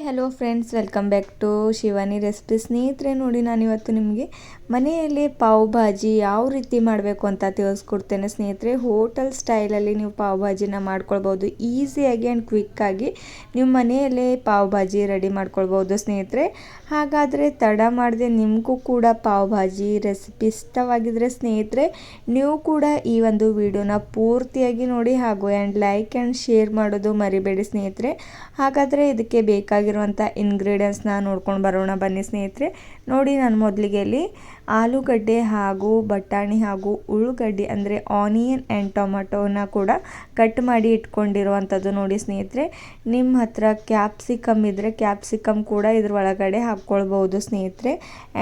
Hello friends, welcome back to Shivani recipe. ಸ್ನೇಹಿತರೆ ನೋಡಿ, ನಾನಿವತ್ತು ನಿಮಗೆ ಮನೆಯಲ್ಲಿ ಪಾವ್ ಭಾಜಿ ಯಾವ ರೀತಿ ಮಾಡಬೇಕು ಅಂತ ತಿಳಿಸ್ಕೊಡ್ತೇನೆ ಸ್ನೇಹಿತರೆ. ಹೋಟೆಲ್ ಸ್ಟೈಲಲ್ಲಿ ನೀವು ಪಾವ್ ಭಾಜಿನ ಮಾಡ್ಕೊಳ್ಬೋದು. ಈಸಿಯಾಗಿ ಆ್ಯಂಡ್ ಕ್ವಿಕ್ಕಾಗಿ ನೀವು ಮನೆಯಲ್ಲೇ ಪಾವ್ ಭಾಜಿ ರೆಡಿ ಮಾಡ್ಕೊಳ್ಬೋದು ಸ್ನೇಹಿತರೆ. ಹಾಗಾದರೆ ತಡ ಮಾಡದೆ ನಿಮಗೂ ಕೂಡ ಪಾವ್ ಭಾಜಿ ರೆಸಿಪಿ ಇಷ್ಟವಾಗಿದ್ದರೆ ಸ್ನೇಹಿತರೆ, ನೀವು ಕೂಡ ಈ ಒಂದು ವಿಡಿಯೋನ ಪೂರ್ತಿಯಾಗಿ ನೋಡಿ ಹಾಗೂ ಆ್ಯಂಡ್ ಲೈಕ್ ಆ್ಯಂಡ್ ಶೇರ್ ಮಾಡೋದು ಮರಿಬೇಡಿ ಸ್ನೇಹಿತರೆ. ಹಾಗಾದರೆ ಇದಕ್ಕೆ ಬೇಕಾಗಿರುವಂಥ ಇಂಗ್ರೀಡಿಯೆಂಟ್ಸ್ನ ನೋಡ್ಕೊಂಡು ಬರೋಣ ಬನ್ನಿ ಸ್ನೇಹಿತರೆ. ನೋಡಿ, ನಾನು ಮೊದಲಿಗೆ ಇಲ್ಲಿ ಆಲೂಗಡ್ಡೆ ಹಾಗೂ ಬಟಾಣಿ ಹಾಗೂ ಉಳ್ಳಾಗಡ್ಡಿ ಅಂದರೆ ಆನಿಯನ್ ಆ್ಯಂಡ್ ಟೊಮೆಟೋನ ಕೂಡ ಕಟ್ ಮಾಡಿ ಇಟ್ಕೊಂಡಿರುವಂಥದ್ದು ನೋಡಿ ಸ್ನೇಹಿತರೆ. ನಿಮ್ಮ ಹತ್ರ ಕ್ಯಾಪ್ಸಿಕಮ್ ಇದ್ದರೆ ಕ್ಯಾಪ್ಸಿಕಮ್ ಕೂಡ ಇದ್ರ ಒಳಗಡೆ ಹಾಕ್ಕೊಳ್ಬೋದು ಸ್ನೇಹಿತರೆ.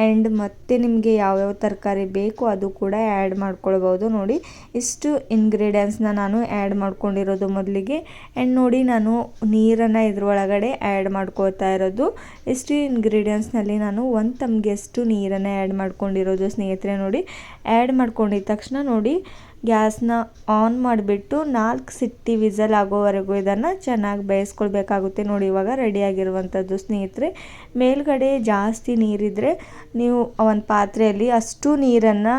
ಆ್ಯಂಡ್ ಮತ್ತೆ ನಿಮಗೆ ಯಾವ್ಯಾವ ತರಕಾರಿ ಬೇಕು ಅದು ಕೂಡ ಆ್ಯಡ್ ಮಾಡ್ಕೊಳ್ಬೋದು. ನೋಡಿ, ಇಷ್ಟು ಇಂಗ್ರೀಡಿಯೆಂಟ್ಸ್ನ ನಾನು ಆ್ಯಡ್ ಮಾಡ್ಕೊಂಡಿರೋದು ಮೊದಲಿಗೆ. ಆ್ಯಂಡ್ ನೋಡಿ, ನಾನು ನೀರನ್ನು ಇದ್ರ ಒಳಗಡೆ ಆ್ಯಡ್ ಮಾಡ್ಕೊಳ್ತಾ ಇರೋದು. ಇಷ್ಟು ಇಂಗ್ರೀಡಿಯೆಂಟ್ಸ್ನಲ್ಲಿ ನಾನು 1 ತಮ್ಗೆಷ್ಟು ನೀರನ್ನು ಆ್ಯಡ್ ಮಾಡ್ಕೊಂಡಿರೋದು ಸ್ನೇಹಿತರೆ. ನೋಡಿ, ಆ್ಯಡ್ ಮಾಡ್ಕೊಂಡಿದ್ದ ತಕ್ಷಣ ನೋಡಿ ಗ್ಯಾಸ್ನ ಆನ್ ಮಾಡಿಬಿಟ್ಟು 4 ಸಿಟಿ ವಿಸಲ್ ಆಗೋವರೆಗೂ ಇದನ್ನು ಚೆನ್ನಾಗಿ ಬೇಯಿಸ್ಕೊಳ್ಬೇಕಾಗುತ್ತೆ. ನೋಡಿ, ಇವಾಗ ರೆಡಿಯಾಗಿರುವಂಥದ್ದು ಸ್ನೇಹಿತರೆ. ಮೇಲ್ಗಡೆ ಜಾಸ್ತಿ ನೀರಿದ್ದರೆ ನೀವು ಒಂದು ಪಾತ್ರೆಯಲ್ಲಿ ಅಷ್ಟು ನೀರನ್ನು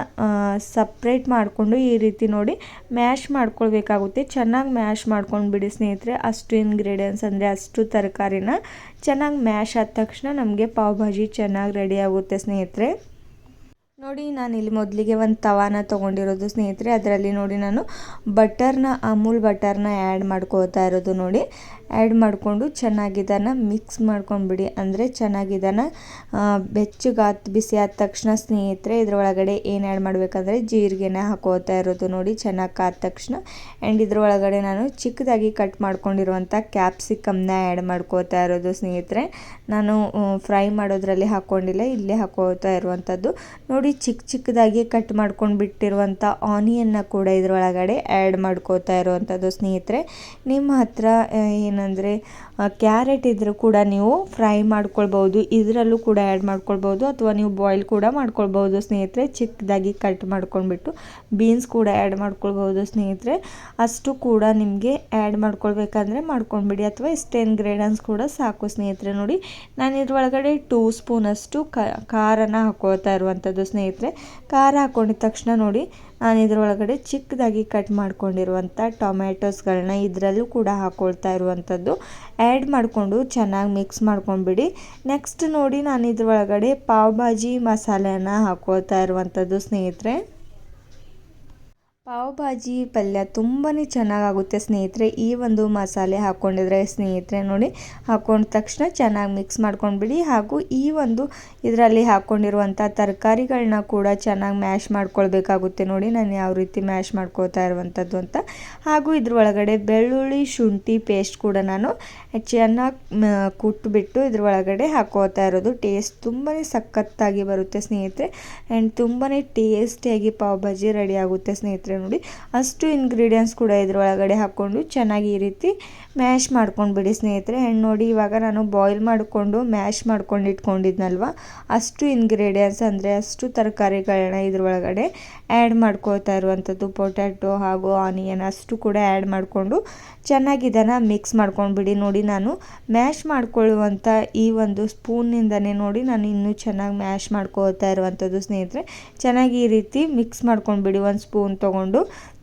ಸಪ್ರೇಟ್ ಮಾಡಿಕೊಂಡು ಈ ರೀತಿ ನೋಡಿ ಮ್ಯಾಶ್ ಮಾಡ್ಕೊಳ್ಬೇಕಾಗುತ್ತೆ. ಚೆನ್ನಾಗಿ ಮ್ಯಾಶ್ ಮಾಡ್ಕೊಂಡು ಬಿಡಿ ಸ್ನೇಹಿತರೆ. ಅಷ್ಟು ಇಂಗ್ರೀಡಿಯೆಂಟ್ಸ್ ಅಂದರೆ ಅಷ್ಟು ತರಕಾರಿನ ಚೆನ್ನಾಗಿ ಮ್ಯಾಶ್ ಆದ ತಕ್ಷಣ ನಮಗೆ ಪಾವ್ ಭಾಜಿ ಚೆನ್ನಾಗಿ ರೆಡಿ ಆಗುತ್ತೆ ಸ್ನೇಹಿತರೆ. ನೋಡಿ, ನಾನಿಲ್ಲಿ ಮೊದಲಿಗೆ ಒಂದು ತವಾನ ತೊಗೊಂಡಿರೋದು ಸ್ನೇಹಿತರೆ. ಅದರಲ್ಲಿ ನೋಡಿ ನಾನು ಅಮೂಲ್ ಬಟರ್ನ ಆ್ಯಡ್ ಮಾಡ್ಕೋತಾ ಇರೋದು. ನೋಡಿ, ಆ್ಯಡ್ ಮಾಡಿಕೊಂಡು ಚೆನ್ನಾಗಿದನ್ನು ಮಿಕ್ಸ್ ಮಾಡ್ಕೊಂಡ್ಬಿಡಿ. ಅಂದರೆ ಚೆನ್ನಾಗಿದನ್ನು ಬಿಸಿ ಆದ ತಕ್ಷಣ ಸ್ನೇಹಿತರೆ ಇದರೊಳಗಡೆ ಏನು ಆ್ಯಡ್ ಮಾಡಬೇಕಂದ್ರೆ ಜೀರಿಗೆನ ಹಾಕೋತಾ ಇರೋದು. ನೋಡಿ, ಚೆನ್ನಾಗಿ ಕಾದ ತಕ್ಷಣ ಆ್ಯಂಡ್ ಇದರೊಳಗಡೆ ನಾನು ಚಿಕ್ಕದಾಗಿ ಕಟ್ ಮಾಡ್ಕೊಂಡಿರುವಂಥ ಕ್ಯಾಪ್ಸಿಕಮ್ನ ಆ್ಯಡ್ ಮಾಡ್ಕೋತಾ ಇರೋದು ಸ್ನೇಹಿತರೆ. ನಾನು ಫ್ರೈ ಮಾಡೋದ್ರಲ್ಲಿ ಹಾಕ್ಕೊಂಡಿಲ್ಲ, ಇಲ್ಲೇ ಹಾಕೋತಾ ಇರುವಂಥದ್ದು. ನೋಡಿ, ಚಿಕ್ಕದಾಗಿ ಕಟ್ ಮಾಡ್ಕೊಂಡು ಬಿಟ್ಟಿರುವಂಥ ಆನಿಯನ್ನ ಕೂಡ ಇದರೊಳಗಡೆ ಆ್ಯಡ್ ಮಾಡ್ಕೋತಾ ಇರುವಂಥದ್ದು ಸ್ನೇಹಿತರೆ. ನಿಮ್ಮ ಹತ್ರ ಏನಂದರೆ ಕ್ಯಾರೆಟ್ ಇದ್ರೂ ಕೂಡ ನೀವು ಫ್ರೈ ಮಾಡ್ಕೊಳ್ಬೋದು, ಇದರಲ್ಲೂ ಕೂಡ ಆ್ಯಡ್ ಮಾಡ್ಕೊಳ್ಬೋದು, ಅಥವಾ ನೀವು ಬಾಯ್ಲ್ ಕೂಡ ಮಾಡ್ಕೊಳ್ಬೋದು ಸ್ನೇಹಿತರೆ. ಚಿಕ್ಕದಾಗಿ ಕಟ್ ಮಾಡ್ಕೊಂಡ್ಬಿಟ್ಟು ಬೀನ್ಸ್ ಕೂಡ ಆ್ಯಡ್ ಮಾಡ್ಕೊಳ್ಬೋದು ಸ್ನೇಹಿತರೆ. ಅಷ್ಟು ಕೂಡ ನಿಮಗೆ ಆ್ಯಡ್ ಮಾಡ್ಕೊಳ್ಬೇಕಂದ್ರೆ ಮಾಡ್ಕೊಂಡ್ಬಿಡಿ, ಅಥವಾ ಇಷ್ಟೇ ಇಂಗ್ರೀಡಿಯೆಂಟ್ಸ್ ಕೂಡ ಸಾಕು ಸ್ನೇಹಿತರೆ. ನೋಡಿ, ನಾನು ಇದ್ರೊಳಗಡೆ 2 ಸ್ಪೂನಷ್ಟು ಖಾರನ ಹಾಕ್ಕೊಳ್ತಾ ಇರುವಂಥದ್ದು ಸ್ನೇಹಿತರೆ. ಖಾರ ಹಾಕ್ಕೊಂಡಿದ ತಕ್ಷಣ ನೋಡಿ, ನಾನು ಇದರೊಳಗಡೆ ಚಿಕ್ಕದಾಗಿ ಕಟ್ ಮಾಡ್ಕೊಂಡಿರುವಂಥ ಟೊಮ್ಯಾಟೋಸ್ಗಳನ್ನ ಇದರಲ್ಲೂ ಕೂಡ ಹಾಕ್ಕೊಳ್ತಾ ಇರುವಂಥದ್ದು. ಆ್ಯಡ್ ಮಾಡಿಕೊಂಡು ಚೆನ್ನಾಗಿ ಮಿಕ್ಸ್ ಮಾಡ್ಕೊಂಡ್ಬಿಡಿ. ನೆಕ್ಸ್ಟ್ ನೋಡಿ, ನಾನು ಇದರೊಳಗಡೆ ಪಾವ್ ಭಾಜಿ ಮಸಾಲೆನ ಹಾಕ್ಕೊಳ್ತಾ ಇರುವಂಥದ್ದು ಸ್ನೇಹಿತರೆ. ಪಾವ್ ಭಾಜಿ ಪಲ್ಯ ತುಂಬಾ ಚೆನ್ನಾಗಾಗುತ್ತೆ ಸ್ನೇಹಿತರೆ ಈ ಒಂದು ಮಸಾಲೆ ಹಾಕ್ಕೊಂಡಿದ್ರೆ ಸ್ನೇಹಿತರೆ. ನೋಡಿ, ಹಾಕ್ಕೊಂಡ ತಕ್ಷಣ ಚೆನ್ನಾಗಿ ಮಿಕ್ಸ್ ಮಾಡ್ಕೊಂಡ್ಬಿಡಿ. ಹಾಗೂ ಈ ಒಂದು ಇದರಲ್ಲಿ ಹಾಕ್ಕೊಂಡಿರುವಂಥ ತರಕಾರಿಗಳನ್ನ ಕೂಡ ಚೆನ್ನಾಗಿ ಮ್ಯಾಶ್ ಮಾಡ್ಕೊಳ್ಬೇಕಾಗುತ್ತೆ. ನೋಡಿ, ನಾನು ಯಾವ ರೀತಿ ಮ್ಯಾಶ್ ಮಾಡ್ಕೊಳ್ತಾ ಇರುವಂಥದ್ದು ಅಂತ. ಹಾಗೂ ಇದ್ರೊಳಗಡೆ ಬೆಳ್ಳುಳ್ಳಿ ಶುಂಠಿ ಪೇಸ್ಟ್ ಕೂಡ ನಾನು ಚೆನ್ನಾಗಿ ಕುಟ್ಬಿಟ್ಟು ಇದ್ರೊಳಗಡೆ ಹಾಕ್ಕೋತಾ ಇರೋದು. ಟೇಸ್ಟ್ ತುಂಬಾ ಸಖತ್ತಾಗಿ ಬರುತ್ತೆ ಸ್ನೇಹಿತರೆ. ಆ್ಯಂಡ್ ತುಂಬಾ ಟೇಸ್ಟಿಯಾಗಿ ಪಾವ್ ಭಾಜಿ ರೆಡಿ ಆಗುತ್ತೆ ಸ್ನೇಹಿತರೆ. ನೋಡಿ, ಅಷ್ಟು ಇಂಗ್ರೀಡಿಯೆಂಟ್ಸ್ ಕೂಡ ಇದ್ರೊಳಗಡೆ ಹಾಕ್ಕೊಂಡು ಚೆನ್ನಾಗಿ ಈ ರೀತಿ ಮ್ಯಾಶ್ ಮಾಡ್ಕೊಂಡ್ಬಿಡಿ ಸ್ನೇಹಿತರೆ. ಆ್ಯಂಡ್ ನೋಡಿ, ಇವಾಗ ನಾನು ಬಾಯ್ಲ್ ಮಾಡಿಕೊಂಡು ಮ್ಯಾಶ್ ಮಾಡ್ಕೊಂಡು ಇಟ್ಕೊಂಡಿದ್ನಲ್ವ, ಅಷ್ಟು ಇಂಗ್ರೀಡಿಯೆಂಟ್ಸ್ ಅಂದರೆ ಅಷ್ಟು ತರಕಾರಿಗಳನ್ನ ಇದ್ರೊಳಗಡೆ ಆ್ಯಡ್ ಮಾಡ್ಕೊಳ್ತಾ ಇರುವಂಥದ್ದು. ಪೊಟ್ಯಾಟೊ ಹಾಗೂ ಆನಿಯನ್ ಅಷ್ಟು ಕೂಡ ಆ್ಯಡ್ ಮಾಡಿಕೊಂಡು ಚೆನ್ನಾಗಿ ಇದನ್ನು ಮಿಕ್ಸ್ ಮಾಡ್ಕೊಂಡ್ಬಿಡಿ. ನೋಡಿ, ನಾನು ಮ್ಯಾಶ್ ಮಾಡ್ಕೊಳ್ಳುವಂಥ ಈ ಒಂದು ಸ್ಪೂನ್ನಿಂದನೇ ನೋಡಿ ನಾನು ಇನ್ನೂ ಚೆನ್ನಾಗಿ ಮ್ಯಾಶ್ ಮಾಡ್ಕೊಳ್ತಾ ಇರುವಂಥದ್ದು ಸ್ನೇಹಿತರೆ. ಚೆನ್ನಾಗಿ ಈ ರೀತಿ ಮಿಕ್ಸ್ ಮಾಡ್ಕೊಂಡ್ಬಿಡಿ ಒಂದು ಸ್ಪೂನ್ ತೊಗೊಂಡು.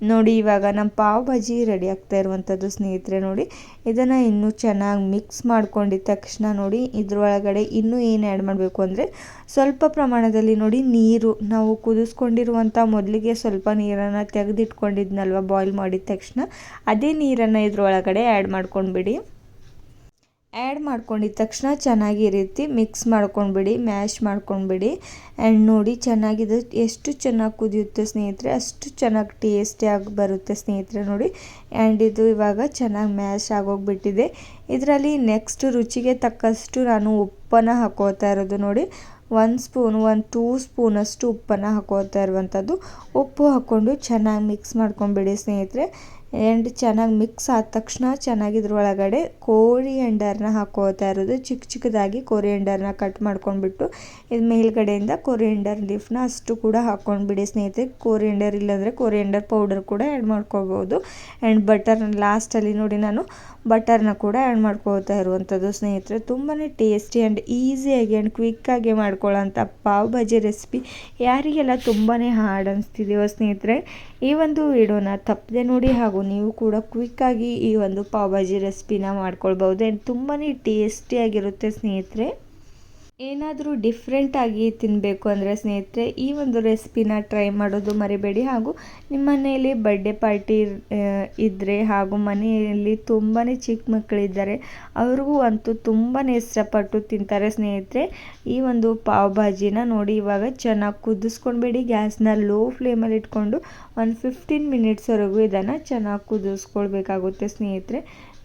ನೋಡಿ, ಇವಾಗ ನಮ್ಮ ಪಾವ್ ಭಾಜಿ ರೆಡಿ ಆಗ್ತಾ ಇರುವಂಥದ್ದು ಸ್ನೇಹಿತರೆ. ನೋಡಿ, ಇದನ್ನು ಇನ್ನೂ ಚೆನ್ನಾಗಿ ಮಿಕ್ಸ್ ಮಾಡ್ಕೊಂಡಿದ್ದ ತಕ್ಷಣ ನೋಡಿ ಇದ್ರೊಳಗಡೆ ಇನ್ನೂ ಏನು ಆ್ಯಡ್ ಮಾಡಬೇಕು ಅಂದರೆ ಸ್ವಲ್ಪ ಪ್ರಮಾಣದಲ್ಲಿ ನೋಡಿ ನೀರು, ನಾವು ಕುದಿಸ್ಕೊಂಡಿರುವಂಥ ಮೊದಲಿಗೆ ಸ್ವಲ್ಪ ನೀರನ್ನು ತೆಗೆದಿಟ್ಕೊಂಡಿದ್ನಲ್ವ ಬಾಯ್ಲ್ ಮಾಡಿದ ತಕ್ಷಣ, ಅದೇ ನೀರನ್ನು ಇದ್ರೊಳಗಡೆ ಆ್ಯಡ್ ಮಾಡ್ಕೊಂಡ್ಬಿಡಿ. ಆ್ಯಡ್ ಮಾಡ್ಕೊಂಡಿದ್ದ ತಕ್ಷಣ ಚೆನ್ನಾಗಿ ಈ ರೀತಿ ಮಿಕ್ಸ್ ಮಾಡ್ಕೊಂಡ್ಬಿಡಿ, ಮ್ಯಾಶ್ ಮಾಡ್ಕೊಂಡ್ಬಿಡಿ. ಆ್ಯಂಡ್ ನೋಡಿ, ಚೆನ್ನಾಗಿದೆ ಎಷ್ಟು ಚೆನ್ನಾಗಿ ಕುದಿಯುತ್ತೆ ಸ್ನೇಹಿತರೆ, ಅಷ್ಟು ಚೆನ್ನಾಗಿ ಟೇಸ್ಟಿಯಾಗಿ ಬರುತ್ತೆ ಸ್ನೇಹಿತರೆ. ನೋಡಿ, ಆ್ಯಂಡ್ ಇದು ಇವಾಗ ಚೆನ್ನಾಗಿ ಮ್ಯಾಶ್ ಆಗೋಗ್ಬಿಟ್ಟಿದೆ. ಇದರಲ್ಲಿ ನೆಕ್ಸ್ಟ್ ರುಚಿಗೆ ತಕ್ಕಷ್ಟು ನಾನು ಉಪ್ಪನ್ನು ಹಾಕೋತಾ ಇರೋದು. ನೋಡಿ, 2 ಸ್ಪೂನಷ್ಟು ಉಪ್ಪನ್ನು ಹಾಕೋತಾ ಇರುವಂಥದ್ದು. ಉಪ್ಪು ಹಾಕ್ಕೊಂಡು ಚೆನ್ನಾಗಿ ಮಿಕ್ಸ್ ಮಾಡ್ಕೊಂಡ್ಬಿಡಿ ಸ್ನೇಹಿತರೆ. ಆ್ಯಂಡ್ ಚೆನ್ನಾಗಿ ಮಿಕ್ಸ್ ಆದ ತಕ್ಷಣ ಚೆನ್ನಾಗಿ ಇದ್ರೊಳಗಡೆ ಕೋರಿಯಂಡರ್ನ ಹಾಕೋತಾ ಇರೋದು. ಚಿಕ್ಕದಾಗಿ ಕೋರಿಯಂಡರ್ನ ಕಟ್ ಮಾಡ್ಕೊಂಡ್ಬಿಟ್ಟು ಇದು ಮೇಲ್ಗಡೆಯಿಂದ ಕೋರಿಯಂಡರ್ ಲೀಫ್ನ ಅಷ್ಟು ಕೂಡ ಹಾಕ್ಕೊಂಡ್ಬಿಡಿ ಸ್ನೇಹಿತರೆ. ಕೋರಿಯಂಡರ್ ಇಲ್ಲಾಂದರೆ ಕೋರಿಯಂಡರ್ ಪೌಡರ್ ಕೂಡ ಆ್ಯಡ್ ಮಾಡ್ಕೊಳ್ಬೋದು. ಆ್ಯಂಡ್ ಬಟರ್ ಲಾಸ್ಟಲ್ಲಿ ನೋಡಿ ನಾನು ಬಟರ್ನ ಕೂಡ ಆ್ಯಡ್ ಮಾಡ್ಕೊಳ್ತಾ ಇರುವಂಥದ್ದು ಸ್ನೇಹಿತರೆ. ತುಂಬಾ ಟೇಸ್ಟಿ ಆ್ಯಂಡ್ ಈಸಿಯಾಗಿ ಆ್ಯಂಡ್ ಕ್ವಿಕ್ಕಾಗಿ ಮಾಡ್ಕೊಳ್ಳೋಂಥ ಪಾವ್ ಭಾಜಿ ರೆಸಿಪಿ ಯಾರಿಗೆಲ್ಲ ತುಂಬಾ ಹಾರ್ಡ್ ಅನಿಸ್ತಿದೆಯೋ ಸ್ನೇಹಿತರೆ, ಈ ಒಂದು ವಿಡಿಯೋನ ತಪ್ಪದೆ ನೋಡಿ ಹಾಗೂ ನೀವು ಕೂಡ ಕ್ವಿಕ್ಕಾಗಿ ಈ ಒಂದು ಪಾವ್ ಭಾಜಿ ರೆಸಿಪಿನ ಮಾಡ್ಕೊಳ್ಬೋದು. ಆ್ಯಂಡ್ ತುಂಬಾ ಟೇಸ್ಟಿಯಾಗಿರುತ್ತೆ ಸ್ನೇಹಿತರೆ. ಏನಾದರೂ ಡಿಫ್ರೆಂಟಾಗಿ ತಿನ್ನಬೇಕು ಅಂದರೆ ಸ್ನೇಹಿತರೆ ಈ ಒಂದು ರೆಸಿಪಿನ ಟ್ರೈ ಮಾಡೋದು ಮರಿಬೇಡಿ. ಹಾಗೂ ನಿಮ್ಮ ಮನೆಯಲ್ಲಿ ಬರ್ಡೇ ಪಾರ್ಟಿ ಇದ್ದರೆ ಹಾಗೂ ಮನೆಯಲ್ಲಿ ತುಂಬಾ ಚಿಕ್ಕ ಮಕ್ಕಳಿದ್ದಾರೆ, ಅವ್ರಿಗೂ ಅಂತೂ ತುಂಬಾ ಇಷ್ಟಪಟ್ಟು ತಿಂತಾರೆ ಸ್ನೇಹಿತರೆ ಈ ಒಂದು ಪಾವ್ ಭಾಜಿನ. ನೋಡಿ ಇವಾಗ ಚೆನ್ನಾಗಿ ಕುದಿಸ್ಕೊಂಡ್ಬೇಡಿ, ಗ್ಯಾಸ್ನ ಲೋ ಫ್ಲೇಮಲ್ಲಿ ಇಟ್ಕೊಂಡು ಒಂದು 15 ಮಿನಿಟ್ಸ್ವರೆಗೂ ಇದನ್ನು ಚೆನ್ನಾಗಿ ಕುದಿಸ್ಕೊಳ್ಬೇಕಾಗುತ್ತೆ ಸ್ನೇಹಿತರೆ.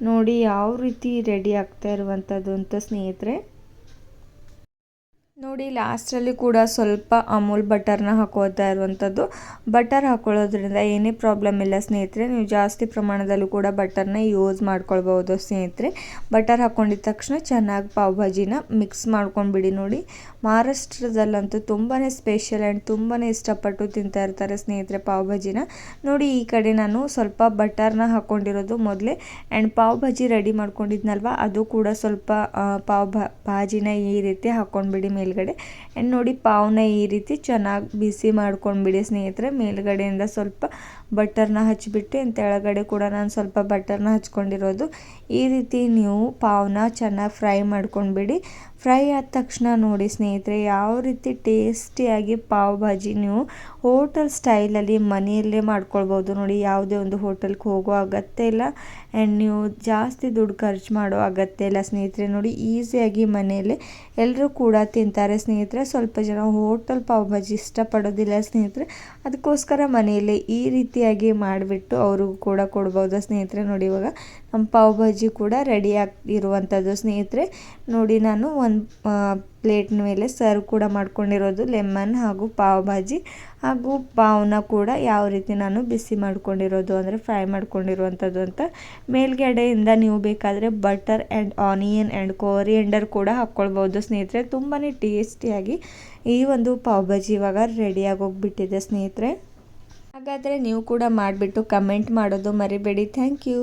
ನೋಡಿ ಯಾವ ರೀತಿ ರೆಡಿ ಆಗ್ತಾ ಇರುವಂಥದ್ದು ಅಂತ ಸ್ನೇಹಿತರೆ. ನೋಡಿ ಲಾಸ್ಟಲ್ಲಿ ಕೂಡ ಸ್ವಲ್ಪ ಅಮೂಲ್ ಬಟರ್ನ ಹಾಕೋತಾ ಇರುವಂಥದ್ದು. ಬಟರ್ ಹಾಕೊಳ್ಳೋದ್ರಿಂದ ಏನೇ ಪ್ರಾಬ್ಲಮ್ ಇಲ್ಲ ಸ್ನೇಹಿತರೆ, ನೀವು ಜಾಸ್ತಿ ಪ್ರಮಾಣದಲ್ಲೂ ಕೂಡ ಬಟರ್ನ ಯೂಸ್ ಮಾಡ್ಕೊಳ್ಬೋದು ಸ್ನೇಹಿತರೆ. ಬಟರ್ ಹಾಕ್ಕೊಂಡಿದ ತಕ್ಷಣ ಚೆನ್ನಾಗಿ ಪಾವ್ ಭಾಜಿನ ಮಿಕ್ಸ್ ಮಾಡ್ಕೊಂಡ್ಬಿಡಿ. ನೋಡಿ ಮಹಾರಾಷ್ಟ್ರದಲ್ಲಂತೂ ತುಂಬಾ ಸ್ಪೆಷಲ್ ಆ್ಯಂಡ್ ತುಂಬಾ ಇಷ್ಟಪಟ್ಟು ತಿಂತಾ ಇರ್ತಾರೆ ಸ್ನೇಹಿತರೆ ಪಾವ್ ಭಾಜಿನ. ನೋಡಿ ಈ ಕಡೆ ನಾನು ಸ್ವಲ್ಪ ಬಟರ್ನ ಹಾಕ್ಕೊಂಡಿರೋದು ಮೊದಲೇ, ಆ್ಯಂಡ್ ಪಾವ್ ಭಾಜಿ ರೆಡಿ ಮಾಡ್ಕೊಂಡಿದ್ನಲ್ವ ಅದು ಕೂಡ ಸ್ವಲ್ಪ ಭಾಜಿನ ಈ ರೀತಿ ಹಾಕ್ಕೊಂಡ್ಬಿಡಿ ಮೇಲ್ಗಡೆ. ಆ್ಯಂಡ್ ನೋಡಿ ಪಾವ್ನ ಈ ರೀತಿ ಚೆನ್ನಾಗಿ ಬಿಸಿ ಮಾಡ್ಕೊಂಡ್ಬಿಡಿ ಸ್ನೇಹಿತರೆ. ಮೇಲ್ಗಡೆಯಿಂದ ಸ್ವಲ್ಪ ಬಟರ್ನ ಹಚ್ಚಿಬಿಟ್ಟು ತೆಳಗಡೆ ಕೂಡ ನಾನು ಸ್ವಲ್ಪ ಬಟರ್ನ ಹಚ್ಕೊಂಡಿರೋದು. ಈ ರೀತಿ ನೀವು ಪಾವ್ನ ಚೆನ್ನಾಗಿ ಫ್ರೈ ಮಾಡ್ಕೊಂಡ್ಬಿಡಿ. ಫ್ರೈ ಆದ ತಕ್ಷಣ ನೋಡಿ ಸ್ನೇಹಿತರೆ ಯಾವ ರೀತಿ ಟೇಸ್ಟಿಯಾಗಿ ಪಾವ್ ಭಾಜಿ ನೀವು ಹೋಟೆಲ್ ಸ್ಟೈಲಲ್ಲಿ ಮನೆಯಲ್ಲೇ ಮಾಡ್ಕೊಳ್ಬೋದು. ನೋಡಿ ಯಾವುದೇ ಒಂದು ಹೋಟೆಲ್ಗೆ ಹೋಗೋ ಅಗತ್ಯ ಇಲ್ಲ, ಆ್ಯಂಡ್ ನೀವು ಜಾಸ್ತಿ ದುಡ್ಡು ಖರ್ಚು ಮಾಡೋ ಅಗತ್ಯ ಇಲ್ಲ ಸ್ನೇಹಿತರೆ. ನೋಡಿ ಈಸಿಯಾಗಿ ಮನೆಯಲ್ಲೇ ಎಲ್ಲರೂ ಕೂಡ ತಿಂತಾರೆ ಸ್ನೇಹಿತರೆ. ಸ್ವಲ್ಪ ಜನ ಹೋಟೆಲ್ ಪಾವ್ ಭಾಜಿ ಇಷ್ಟಪಡೋದಿಲ್ಲ ಸ್ನೇಹಿತರೆ, ಅದಕ್ಕೋಸ್ಕರ ಮನೆಯಲ್ಲೇ ಈ ರೀತಿಯಾಗಿ ಮಾಡಿಬಿಟ್ಟು ಅವ್ರಿಗೂ ಕೂಡ ಕೊಡ್ಬೋದು ಸ್ನೇಹಿತರೆ. ನೋಡಿ ಇವಾಗ ನಮ್ಮ ಪಾವ್ ಭಾಜಿ ಕೂಡ ರೆಡಿ ಆಗಿರುವಂಥದ್ದು ಸ್ನೇಹಿತರೆ. ನೋಡಿ ನಾನು ಒಂದು ಪ್ಲೇಟ್ನ ಮೇಲೆ ಸರ್ವ್ ಕೂಡ ಮಾಡ್ಕೊಂಡಿರೋದು ಲೆಮನ್ ಹಾಗೂ ಪಾವ್ ಭಾಜಿ ಹಾಗೂ ಪಾವ್ನ ಕೂಡ ಯಾವ ರೀತಿ ನಾನು ಬಿಸಿ ಮಾಡ್ಕೊಂಡಿರೋದು ಅಂದರೆ ಫ್ರೈ ಮಾಡ್ಕೊಂಡಿರುವಂಥದ್ದು ಅಂತ. ಮೇಲ್ಗಡೆಯಿಂದ ನೀವು ಬೇಕಾದರೆ butter and onion and coriander ಕೂಡ ಹಾಕ್ಕೊಳ್ಬೋದು ಸ್ನೇಹಿತರೆ. ತುಂಬಾ ಟೇಸ್ಟಿಯಾಗಿ ಈ ಒಂದು ಪಾವ್ ಭಾಜಿ ಇವಾಗ ರೆಡಿಯಾಗಿ ಹೋಗ್ಬಿಟ್ಟಿದೆ ಸ್ನೇಹಿತರೆ. ಹಾಗಾದರೆ ನೀವು ಕೂಡ ಮಾಡಿಬಿಟ್ಟು ಕಮೆಂಟ್ ಮಾಡೋದು ಮರಿಬೇಡಿ. Thank you.